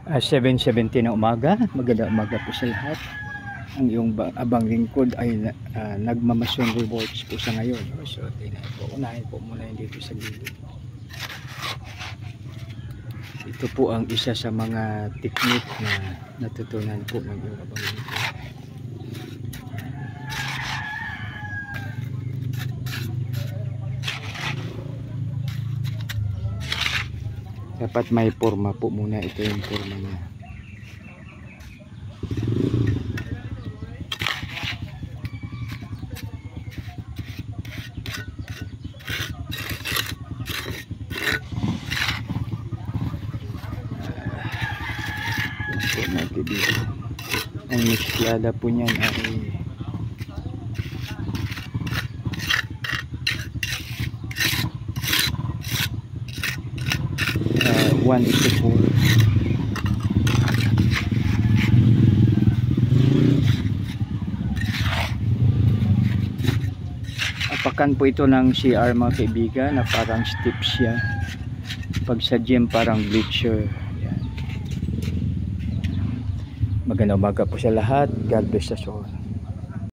7:70 na umaga. Magandang umaga po sa lahat. Ang iyong abang lingkod ay nagmamason rewards po sa ngayon. So tingnan po, unahin po muna yung dito sa gilid. Ito po ang isa sa mga technique na natutunan po ng iyong abang lingkod. Dapat may forma po muna. Ito yung forma niya. Ang misyada po niyan ay 1:4. Apakan po ito ng CR mga kaibigan, na parang step siya. Pag sa gym parang bleacher. Yan. Magandang umaga po sa lahat. God bless us all.